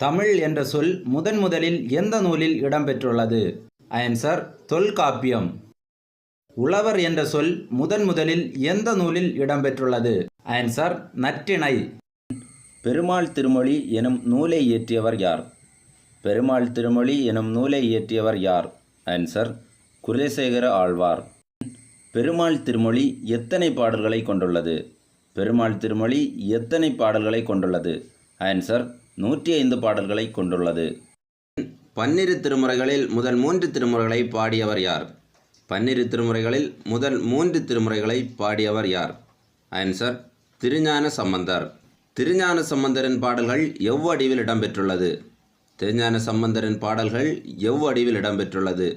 தமிழ் என்ற சொல் முதலில் எந்த நூலில் இடம்பெற்றுள்ளது? ஆன்சர் தொல்காப்பியம். உழவர் என்ற சொல் முதலில் எந்த நூலில் இடம்பெற்றுள்ளது? ஆன்சர் நற்றிணை. பெருமாள் திருமொழி எனும் நூலை இயற்றியவர் யார்? பெருமாள் திருமொழி எனும் நூலை இயற்றியவர் யார்? ஆன்சர் குலசேகர ஆழ்வார். பெருமாள் திருமொழி எத்தனை பாடல்களை கொண்டுள்ளது? பெருமாள் திருமொழி எத்தனை பாடல்களை கொண்டுள்ளது? ஆன்சர் 105 பாடல்களை கொண்டுள்ளது. பன்னிரு திருமுறைகளில் முதல் 3 திருமுறைகளை பாடியவர் யார்? பன்னிரு திருமுறைகளில் முதல் 3 திருமுறைகளை பாடியவர் யார்? ஆன்சர் திருஞான சம்பந்தர். திருஞான சம்பந்தரின் பாடல்கள் எவ்வடிவில் இடம்பெற்றுள்ளது? திருஞான சம்பந்தரின் பாடல்கள் எவ்வடிவில் இடம்பெற்றுள்ளது?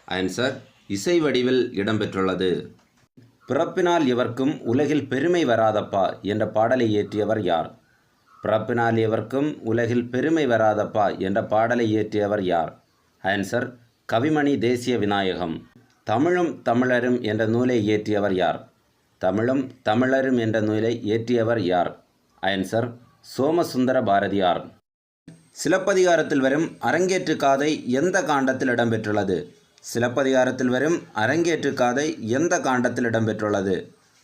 ஆன்சர் இசை வடிவில் இடம்பெற்றுள்ளது. பிறப்பினால் எவர்க்கும் உலகில் பெருமை வராதப்பா என்ற பாடலை இயற்றியவர் யார்? பிறப்பினால் எவர்க்கும் உலகில் பெருமை வராதப்பா என்ற பாடலை இயற்றியவர் யார்? ஆன்சர் கவிமணி தேசிய விநாயகம். தமிழும் தமிழரும் என்ற நூலை இயற்றியவர் யார்? தமிழும் தமிழரும் என்ற நூலை இயற்றியவர் யார்? ஆன்சர் சோமசுந்தர பாரதியார். சிலப்பதிகாரத்தில் வரும் அரங்கேற்று காதை எந்த காண்டத்தில் இடம்பெற்றுள்ளது? சிலப்பதிகாரத்தில் வரும் அரங்கேற்று காதை எந்த காண்டத்தில் இடம்பெற்றுள்ளது?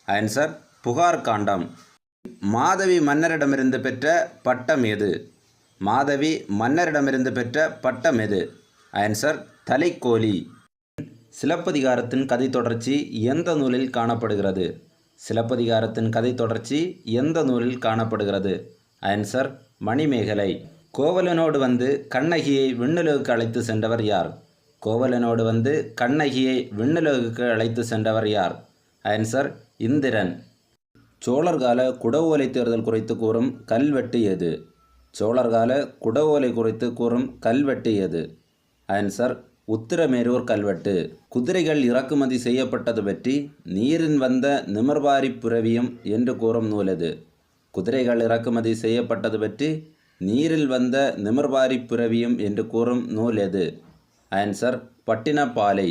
ஆன்சர் புகார் காண்டம். மாதவி மன்னரிடமிருந்து பெற்ற பட்டம் எது? மாதவி மன்னரிடமிருந்து பெற்ற பட்டம் எது? ஆன்சர் தலைக்கோலி. சிலப்பதிகாரத்தின் கதை தொடர்ச்சி எந்த நூலில் காணப்படுகிறது? சிலப்பதிகாரத்தின் கதை தொடர்ச்சி எந்த நூலில் காணப்படுகிறது? ஆன்சர் மணிமேகலை. கோவலனோடு வந்து கண்ணகியை விண்ணுலகுக்கு அழைத்து சென்றவர் யார்? கோவலனோடு வந்து கண்ணகியை விண்ணுலகுக்கு அழைத்து சென்றவர் யார்? ஆன்சர் இந்திரன். சோழர்கால குடவோலை தேர்தல் குறித்து கூறும் கல்வெட்டு எது? சோழர்கால குடவோலை குறித்து கூறும் கல்வெட்டு எது? ஆன்சர் உத்திரமேரூர் கல்வெட்டு. குதிரைகள் இறக்குமதி செய்யப்பட்டது பற்றி நீரின் வந்த நிமர்வாரி புரவியும் என்று கூறும் நூல் எது? குதிரைகள் இறக்குமதி செய்யப்பட்டது பற்றி நீரில் வந்த நிமர்வாரி புரவியும் என்று கூறும் நூல் எது? ஆன்சர் பட்டினப்பாலை.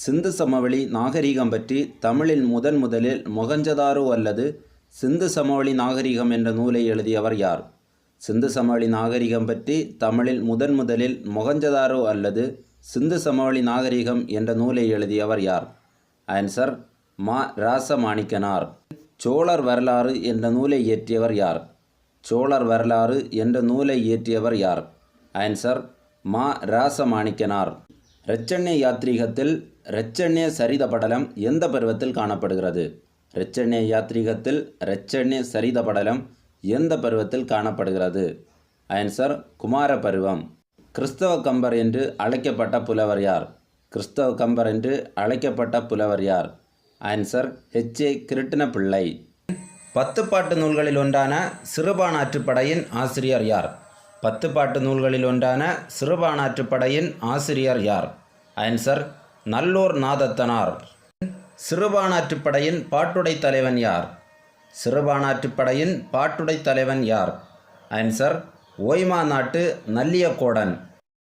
சிந்து சமவெளி நாகரிகம் பற்றி தமிழில் முதலில் மொகஞ்சதாரோ அல்லது சிந்து சமவெளி நாகரிகம் என்ற நூலை எழுதியவர் யார்? சிந்து சமவெளி நாகரிகம் பற்றி தமிழில் முதலில் மொகஞ்சதாரோ அல்லது சிந்து சமவெளி நாகரிகம் என்ற நூலை எழுதியவர் யார்? ஆன்சர் மா ராசமாணிக்கனார். சோழர் வரலாறு என்ற நூலை இயற்றியவர் யார்? சோழர் வரலாறு என்ற நூலை இயற்றியவர் யார்? ஆன்சர் மா ராசமாணிக்கனார். இரட்சண்ய யாத்ரீகத்தில் இரட்சண்ய சரித படலம் எந்த பருவத்தில் காணப்படுகிறது? இரட்சண்ய யாத்ரீகத்தில் இரட்சண்ய சரித படலம் எந்த பருவத்தில் காணப்படுகிறது? ஆன்சர் குமார பருவம். கிறிஸ்தவ கம்பர் என்று அழைக்கப்பட்ட புலவர் யார்? கிறிஸ்தவ கம்பர் என்று அழைக்கப்பட்ட புலவர் யார்? Answer H.A. கிருட்டிணப்பிள்ளை. 10 பாட்டு நூல்களில் ஒன்றான சிறுபானாற்றுப்படையின் ஆசிரியர் யார்? 10 பாட்டு நூல்களில் ஒன்றான சிறுபானாற்றுப்படையின் ஆசிரியர் யார்? ஆன்சர் நல்லூர் நாதத்தனார். சிறுபானாற்றுப்படையின் பாட்டுடை தலைவன் யார்? சிறுபானாற்றுப்படையின் பாட்டுடை தலைவன் யார்? ஆன்சர் ஓய்மா நாட்டு நல்லியக்கோடன்.